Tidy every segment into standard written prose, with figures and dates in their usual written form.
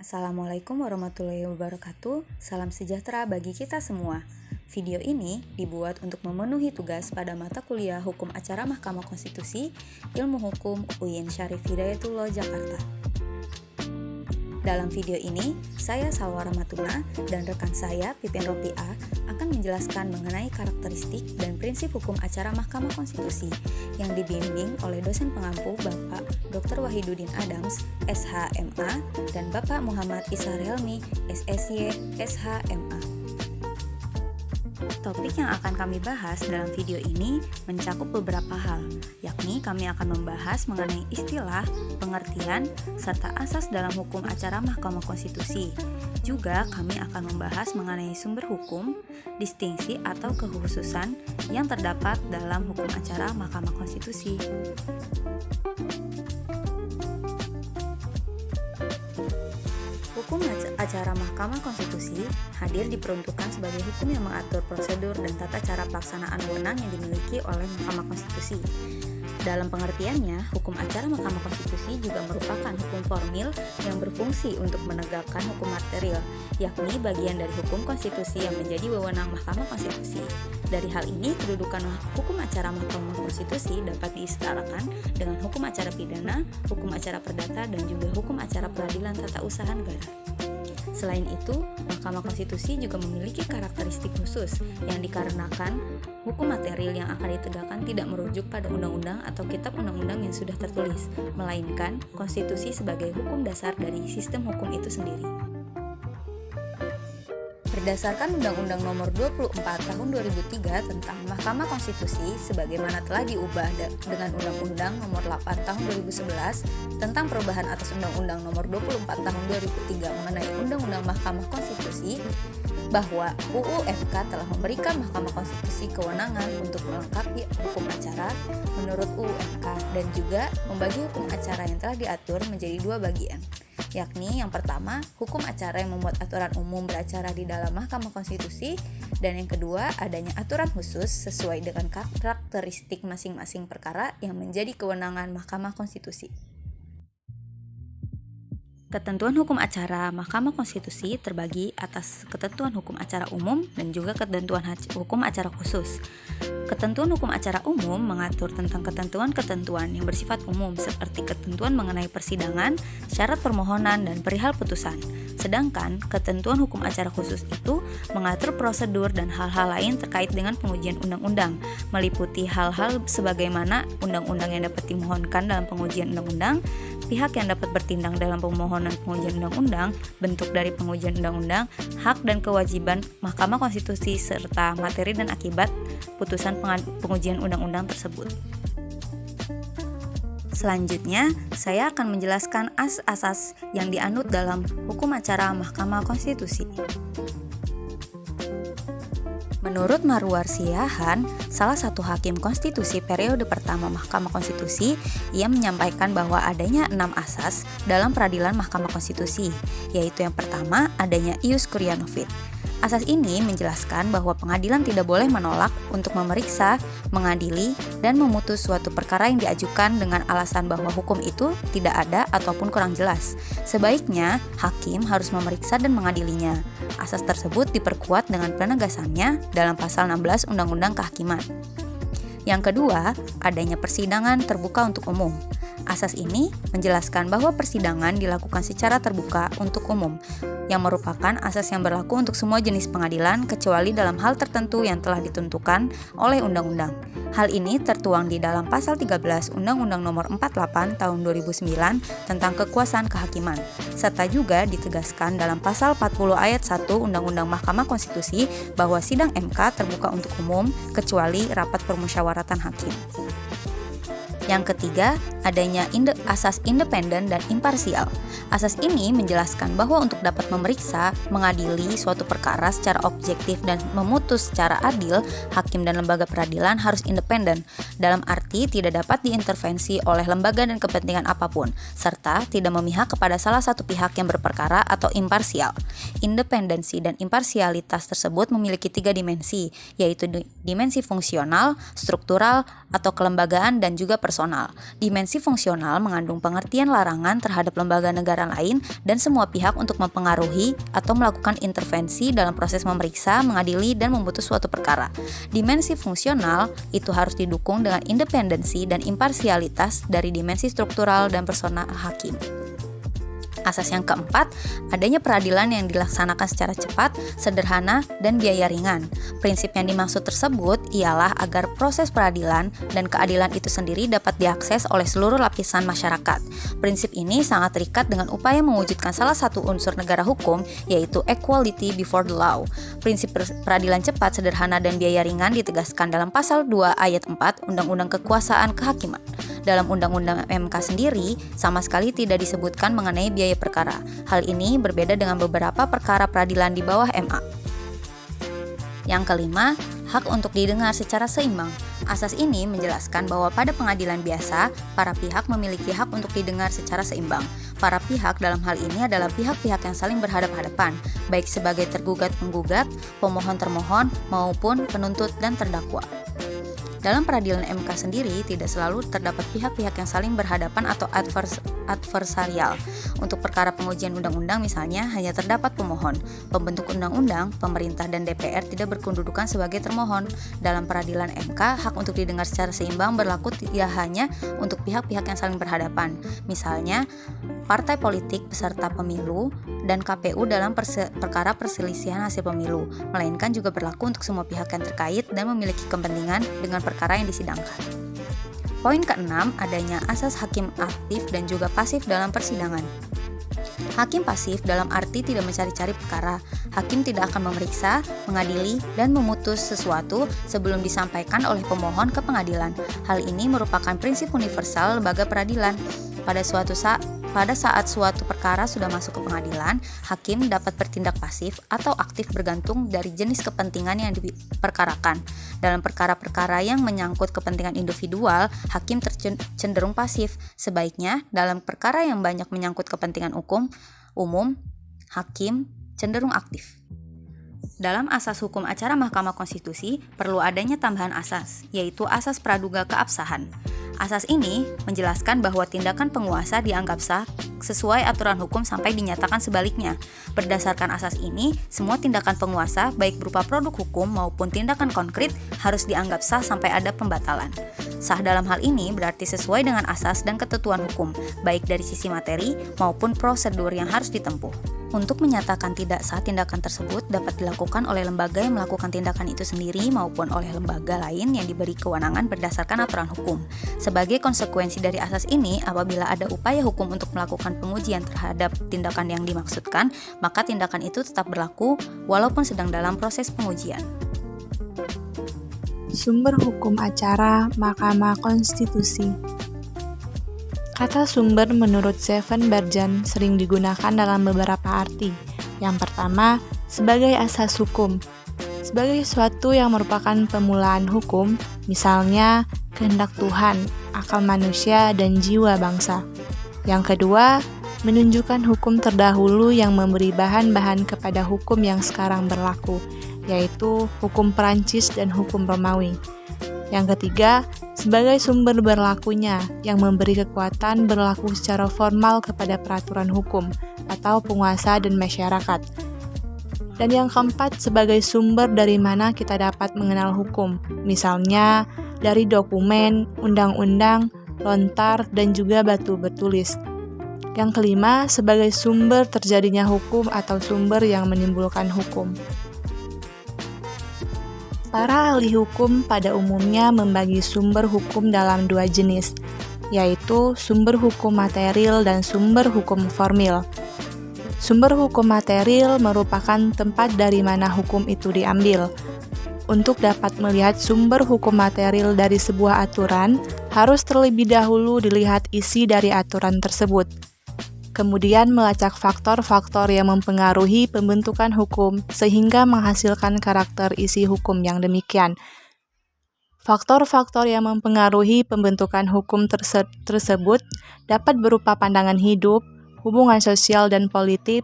Assalamualaikum warahmatullahi wabarakatuh. Salam sejahtera bagi kita semua. Video ini dibuat untuk memenuhi tugas pada mata kuliah Hukum Acara Mahkamah Konstitusi, Ilmu Hukum UIN Syarif Hidayatullah Jakarta. Dalam video ini, saya Salwa Rahmatuna dan rekan saya Pipin Ropiah akan menjelaskan mengenai karakteristik dan prinsip hukum acara Mahkamah Konstitusi yang dibimbing oleh dosen pengampu Bapak Dr. Wahidudin Adams, SHMA, dan Bapak Muhammad Ishar Helmi, SSY, SHMA. Topik yang akan kami bahas dalam video ini mencakup beberapa hal, yakni kami akan membahas mengenai istilah, pengertian, serta asas dalam hukum acara Mahkamah Konstitusi. Juga kami akan membahas mengenai sumber hukum, distingsi atau kekhususan yang terdapat dalam hukum acara Mahkamah Konstitusi. Hukum acara Mahkamah Konstitusi hadir diperuntukkan sebagai hukum yang mengatur prosedur dan tata cara pelaksanaan wewenang yang dimiliki oleh Mahkamah Konstitusi. Dalam pengertiannya, hukum acara Mahkamah Konstitusi juga merupakan hukum formil yang berfungsi untuk menegakkan hukum material, yakni bagian dari hukum konstitusi yang menjadi wewenang Mahkamah Konstitusi. Dari hal ini, kedudukan hukum acara Mahkamah Konstitusi dapat disetarakan dengan hukum acara pidana, hukum acara perdata, dan juga hukum acara peradilan tata usaha negara. Selain itu, Mahkamah Konstitusi juga memiliki karakteristik khusus yang dikarenakan hukum material yang akan ditegakkan tidak merujuk pada undang-undang atau kitab undang-undang yang sudah tertulis, melainkan konstitusi sebagai hukum dasar dari sistem hukum itu sendiri. Berdasarkan Undang-Undang Nomor 24 Tahun 2003 tentang Mahkamah Konstitusi sebagaimana telah diubah dengan Undang-Undang Nomor 8 Tahun 2011 tentang perubahan atas Undang-Undang Nomor 24 Tahun 2003 mengenai Undang-Undang Mahkamah Konstitusi, bahwa UU MK telah memberikan Mahkamah Konstitusi kewenangan untuk melengkapi hukum acara menurut UU MK dan juga membagi hukum acara yang telah diatur menjadi dua bagian, yakni yang pertama, hukum acara yang membuat aturan umum beracara di dalam Mahkamah Konstitusi, dan yang kedua, adanya aturan khusus sesuai dengan karakteristik masing-masing perkara yang menjadi kewenangan Mahkamah Konstitusi. Ketentuan hukum acara Mahkamah Konstitusi terbagi atas ketentuan hukum acara umum dan juga ketentuan hukum acara khusus. Ketentuan hukum acara umum mengatur tentang ketentuan-ketentuan yang bersifat umum seperti ketentuan mengenai persidangan, syarat permohonan, dan perihal putusan. Sedangkan ketentuan hukum acara khusus itu mengatur prosedur dan hal-hal lain terkait dengan pengujian undang-undang, meliputi hal-hal sebagaimana undang-undang yang dapat dimohonkan dalam pengujian undang-undang, pihak yang dapat bertindak dalam permohonan pengujian undang-undang, bentuk dari pengujian undang-undang, hak dan kewajiban Mahkamah Konstitusi, serta materi dan akibat putusan pengujian undang-undang tersebut. Selanjutnya, saya akan menjelaskan asas-asas yang dianut dalam hukum acara Mahkamah Konstitusi. Menurut Marwar Siahaan, salah satu hakim konstitusi periode pertama Mahkamah Konstitusi, ia menyampaikan bahwa adanya 6 asas dalam peradilan Mahkamah Konstitusi, yaitu yang pertama, adanya ius curiae novit. Asas ini menjelaskan bahwa pengadilan tidak boleh menolak untuk memeriksa, mengadili, dan memutus suatu perkara yang diajukan dengan alasan bahwa hukum itu tidak ada ataupun kurang jelas. Sebaiknya, hakim harus memeriksa dan mengadilinya. Asas tersebut diperkuat dengan penegasannya dalam pasal 16 Undang-Undang Kehakiman. Yang kedua, adanya persidangan terbuka untuk umum. Asas ini menjelaskan bahwa persidangan dilakukan secara terbuka untuk umum, yang merupakan asas yang berlaku untuk semua jenis pengadilan kecuali dalam hal tertentu yang telah ditentukan oleh undang-undang. Hal ini tertuang di dalam pasal 13 Undang-Undang Nomor 48 Tahun 2009 tentang kekuasaan kehakiman, serta juga ditegaskan dalam pasal 40 ayat 1 Undang-Undang Mahkamah Konstitusi bahwa sidang MK terbuka untuk umum kecuali rapat permusyawaratan hakim. Yang ketiga, adanya asas independen dan imparsial. Asas ini menjelaskan bahwa untuk dapat memeriksa, mengadili suatu perkara secara objektif dan memutus secara adil, hakim dan lembaga peradilan harus independen, dalam arti tidak dapat diintervensi oleh lembaga dan kepentingan apapun, serta tidak memihak kepada salah satu pihak yang berperkara atau imparsial. Independensi dan imparsialitas tersebut memiliki 3 dimensi, yaitu dimensi fungsional, struktural, atau kelembagaan, dan juga personal. personal. Dimensi fungsional mengandung pengertian larangan terhadap lembaga negara lain dan semua pihak untuk mempengaruhi atau melakukan intervensi dalam proses memeriksa, mengadili, dan memutus suatu perkara. Dimensi fungsional itu harus didukung dengan independensi dan imparsialitas dari dimensi struktural dan personal hakim. Asas yang keempat, adanya peradilan yang dilaksanakan secara cepat, sederhana, dan biaya ringan. Prinsip yang dimaksud tersebut ialah agar proses peradilan dan keadilan itu sendiri dapat diakses oleh seluruh lapisan masyarakat. Prinsip ini sangat terikat dengan upaya mewujudkan salah satu unsur negara hukum, yaitu equality before the law. Prinsip peradilan cepat, sederhana, dan biaya ringan ditegaskan dalam pasal 2 ayat 4 Undang-Undang Kekuasaan Kehakiman. Dalam Undang-Undang MK sendiri, sama sekali tidak disebutkan mengenai biaya perkara. Hal ini berbeda dengan beberapa perkara peradilan di bawah MA. Yang kelima, hak untuk didengar secara seimbang. Asas ini menjelaskan bahwa pada pengadilan biasa, para pihak memiliki hak untuk didengar secara seimbang. Para pihak dalam hal ini adalah pihak-pihak yang saling berhadapan-hadapan, baik sebagai tergugat-penggugat, pemohon-termohon, maupun penuntut dan terdakwa. Dalam peradilan MK sendiri, tidak selalu terdapat pihak-pihak yang saling berhadapan atau adversarial. Untuk perkara pengujian undang-undang misalnya, hanya terdapat pemohon. Pembentuk undang-undang, pemerintah dan DPR tidak berkedudukan sebagai termohon. Dalam peradilan MK, hak untuk didengar secara seimbang berlaku tidak hanya untuk pihak-pihak yang saling berhadapan. Misalnya, partai politik peserta pemilu dan KPU dalam perkara perselisihan hasil pemilu, melainkan juga berlaku untuk semua pihak yang terkait dan memiliki kepentingan dengan perkara yang disidangkan. Poin keenam, adanya asas hakim aktif dan juga pasif dalam persidangan. Hakim pasif dalam arti tidak mencari-cari perkara. Hakim tidak akan memeriksa, mengadili, dan memutus sesuatu sebelum disampaikan oleh pemohon ke pengadilan. Hal ini merupakan prinsip universal lembaga peradilan. Pada saat suatu perkara sudah masuk ke pengadilan, hakim dapat bertindak pasif atau aktif bergantung dari jenis kepentingan yang diperkarakan. Dalam perkara-perkara yang menyangkut kepentingan individual, hakim cenderung pasif. Sebaiknya, dalam perkara yang banyak menyangkut kepentingan umum, hakim cenderung aktif. Dalam asas hukum acara Mahkamah Konstitusi, perlu adanya tambahan asas, yaitu asas praduga keabsahan. Asas ini menjelaskan bahwa tindakan penguasa dianggap sah sesuai aturan hukum sampai dinyatakan sebaliknya. Berdasarkan asas ini, semua tindakan penguasa, baik berupa produk hukum maupun tindakan konkret, harus dianggap sah sampai ada pembatalan. Sah dalam hal ini berarti sesuai dengan asas dan ketentuan hukum, baik dari sisi materi maupun prosedur yang harus ditempuh. Untuk menyatakan tidak sah tindakan tersebut dapat dilakukan oleh lembaga yang melakukan tindakan itu sendiri maupun oleh lembaga lain yang diberi kewenangan berdasarkan aturan hukum. Sebagai konsekuensi dari asas ini, apabila ada upaya hukum untuk melakukan pengujian terhadap tindakan yang dimaksudkan, maka tindakan itu tetap berlaku walaupun sedang dalam proses pengujian. Sumber hukum acara Mahkamah Konstitusi. Kata sumber menurut Seven Berjan sering digunakan dalam beberapa arti. Yang pertama, sebagai asas hukum. Sebagai suatu yang merupakan pemulaan hukum, misalnya kehendak Tuhan, akal manusia, dan jiwa bangsa. Yang kedua, menunjukkan hukum terdahulu yang memberi bahan-bahan kepada hukum yang sekarang berlaku, yaitu hukum Perancis dan hukum Romawi. Yang ketiga, sebagai sumber berlakunya yang memberi kekuatan berlaku secara formal kepada peraturan hukum atau penguasa dan masyarakat. Dan yang keempat, sebagai sumber dari mana kita dapat mengenal hukum, misalnya dari dokumen, undang-undang, lontar, dan juga batu bertulis. Yang kelima, sebagai sumber terjadinya hukum atau sumber yang menimbulkan hukum. Para ahli hukum pada umumnya membagi sumber hukum dalam dua jenis, yaitu sumber hukum material dan sumber hukum formil. Sumber hukum material merupakan tempat dari mana hukum itu diambil. Untuk dapat melihat sumber hukum material dari sebuah aturan, harus terlebih dahulu dilihat isi dari aturan tersebut. Kemudian melacak faktor-faktor yang mempengaruhi pembentukan hukum sehingga menghasilkan karakter isi hukum yang demikian. Faktor-faktor yang mempengaruhi pembentukan hukum tersebut dapat berupa pandangan hidup, hubungan sosial dan politik,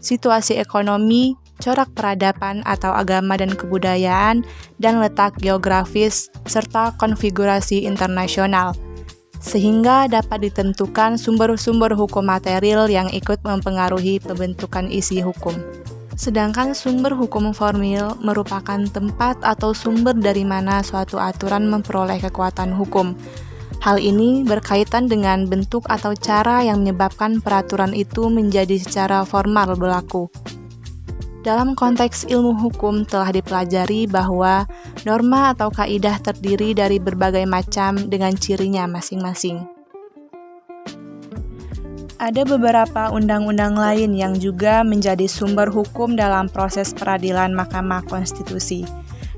situasi ekonomi, corak peradaban atau agama dan kebudayaan, dan letak geografis, serta konfigurasi internasional. sehingga dapat ditentukan sumber-sumber hukum material yang ikut mempengaruhi pembentukan isi hukum. Sedangkan sumber hukum formil merupakan tempat atau sumber dari mana suatu aturan memperoleh kekuatan hukum. Hal ini berkaitan dengan bentuk atau cara yang menyebabkan peraturan itu menjadi secara formal berlaku. Dalam konteks ilmu hukum telah dipelajari bahwa norma atau kaidah terdiri dari berbagai macam dengan cirinya masing-masing. Ada beberapa undang-undang lain yang juga menjadi sumber hukum dalam proses peradilan Mahkamah Konstitusi.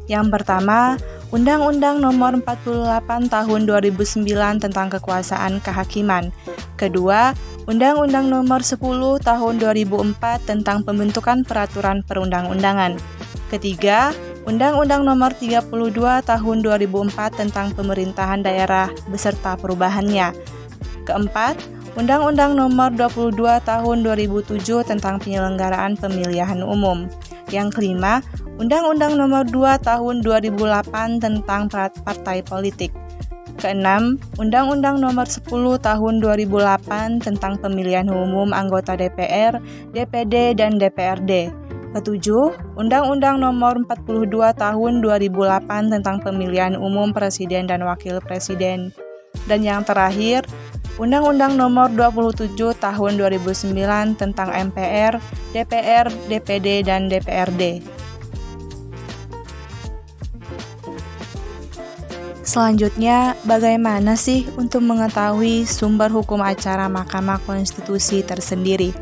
Yang pertama, Undang-Undang Nomor 48 Tahun 2009 tentang Kekuasaan Kehakiman. Kedua, Undang-Undang Nomor 10 Tahun 2004 tentang Pembentukan Peraturan Perundang-undangan. Ketiga, Undang-Undang Nomor 32 Tahun 2004 tentang Pemerintahan Daerah beserta perubahannya. Keempat, Undang-Undang Nomor 22 Tahun 2007 tentang Penyelenggaraan Pemilihan Umum. Yang kelima, Undang-Undang Nomor 2 Tahun 2008 tentang Partai Politik. Keenam, Undang-Undang Nomor 10 Tahun 2008 tentang Pemilihan Umum Anggota DPR, DPD, dan DPRD. Ketujuh, Undang-Undang Nomor 42 Tahun 2008 tentang Pemilihan Umum Presiden dan Wakil Presiden. Dan yang terakhir, Undang-Undang Nomor 27 Tahun 2009 tentang MPR, DPR, DPD, dan DPRD. Selanjutnya, bagaimana sih untuk mengetahui sumber hukum acara Mahkamah Konstitusi tersendiri?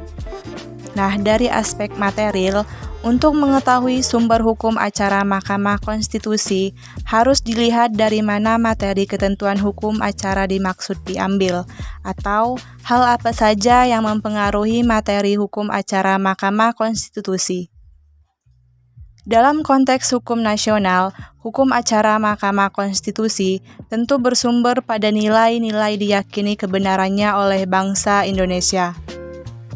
Nah, dari aspek material, untuk mengetahui sumber hukum acara Mahkamah Konstitusi, harus dilihat dari mana materi ketentuan hukum acara dimaksud diambil, atau hal apa saja yang mempengaruhi materi hukum acara Mahkamah Konstitusi. Dalam konteks hukum nasional, hukum acara Mahkamah Konstitusi tentu bersumber pada nilai-nilai diyakini kebenarannya oleh bangsa Indonesia,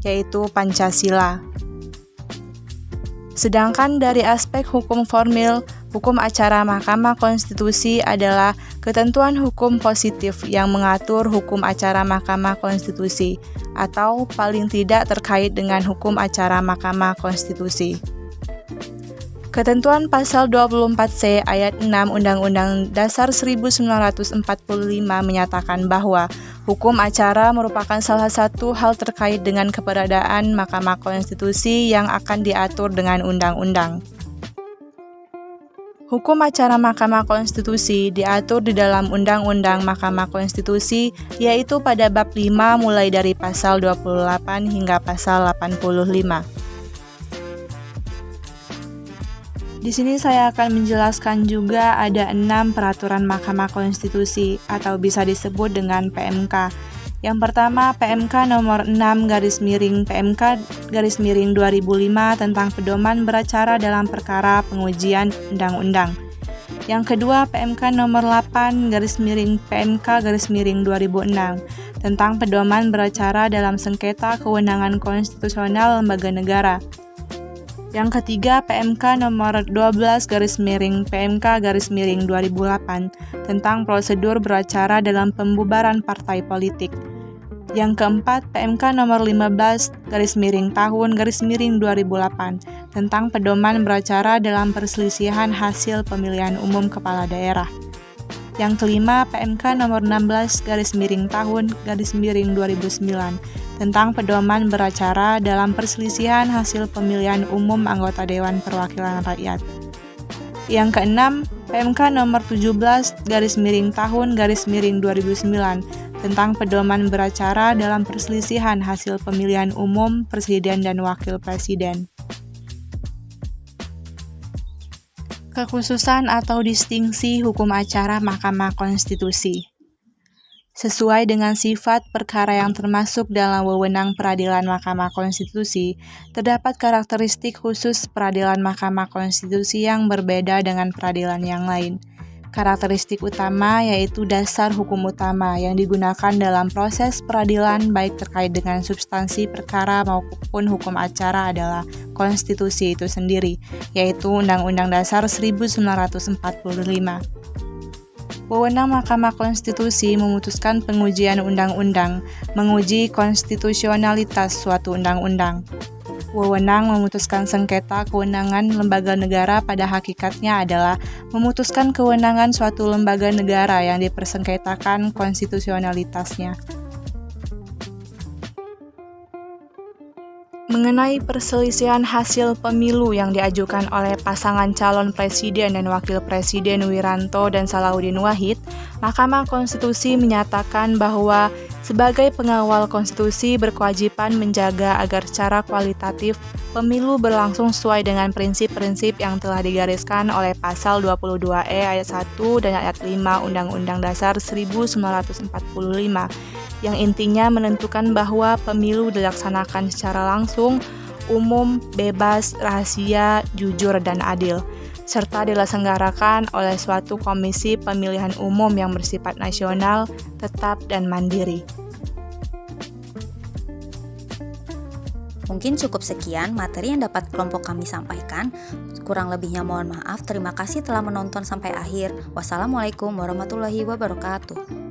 yaitu Pancasila. Sedangkan dari aspek hukum formil, hukum acara Mahkamah Konstitusi adalah ketentuan hukum positif yang mengatur hukum acara Mahkamah Konstitusi, atau paling tidak terkait dengan hukum acara Mahkamah Konstitusi. Ketentuan Pasal 24C Ayat 6 Undang-Undang Dasar 1945 menyatakan bahwa hukum acara merupakan salah satu hal terkait dengan keberadaan Mahkamah Konstitusi yang akan diatur dengan undang-undang. Hukum acara Mahkamah Konstitusi diatur di dalam Undang-Undang Mahkamah Konstitusi, yaitu pada bab 5 mulai dari pasal 28 hingga pasal 85. Di sini saya akan menjelaskan juga ada 6 peraturan Mahkamah Konstitusi atau bisa disebut dengan PMK. Yang pertama, PMK nomor 6/PMK/2005 tentang pedoman beracara dalam perkara pengujian undang-undang. Yang kedua, PMK nomor 8/PMK/2006 tentang pedoman beracara dalam sengketa kewenangan konstitusional lembaga negara. Yang ketiga, PMK nomor 12/PMK/2008 tentang prosedur beracara dalam pembubaran partai politik. Yang keempat, PMK nomor 15/Tahun/2008 tentang pedoman beracara dalam perselisihan hasil pemilihan umum kepala daerah. Yang kelima, PMK nomor 16/Tahun/2009 tentang pedoman beracara dalam perselisihan hasil pemilihan umum anggota Dewan Perwakilan Rakyat. Yang keenam, PMK nomor 17/Tahun/2009 tentang pedoman beracara dalam perselisihan hasil pemilihan umum presiden dan wakil presiden. Kekhususan atau distingsi hukum acara Mahkamah Konstitusi. Sesuai dengan sifat perkara yang termasuk dalam wewenang peradilan Mahkamah Konstitusi, terdapat karakteristik khusus peradilan Mahkamah Konstitusi yang berbeda dengan peradilan yang lain. Karakteristik utama yaitu dasar hukum utama yang digunakan dalam proses peradilan baik terkait dengan substansi perkara maupun hukum acara adalah konstitusi itu sendiri, yaitu Undang-Undang Dasar 1945. Wewenang Mahkamah Konstitusi memutuskan pengujian undang-undang, menguji konstitusionalitas suatu undang-undang. Wewenang memutuskan sengketa kewenangan lembaga negara pada hakikatnya adalah memutuskan kewenangan suatu lembaga negara yang dipersengketakan konstitusionalitasnya. Mengenai perselisihan hasil pemilu yang diajukan oleh pasangan calon presiden dan wakil presiden Wiranto dan Salahuddin Wahid, Mahkamah Konstitusi menyatakan bahwa sebagai pengawal konstitusi berkewajiban menjaga agar secara kualitatif pemilu berlangsung sesuai dengan prinsip-prinsip yang telah digariskan oleh Pasal 22E ayat 1 dan ayat 5 Undang-Undang Dasar 1945, yang intinya menentukan bahwa pemilu dilaksanakan secara langsung, umum, bebas, rahasia, jujur, dan adil, serta diselenggarakan oleh suatu komisi pemilihan umum yang bersifat nasional, tetap, dan mandiri. Mungkin cukup sekian materi yang dapat kelompok kami sampaikan. Kurang lebihnya mohon maaf. Terima kasih telah menonton sampai akhir. Wassalamualaikum warahmatullahi wabarakatuh.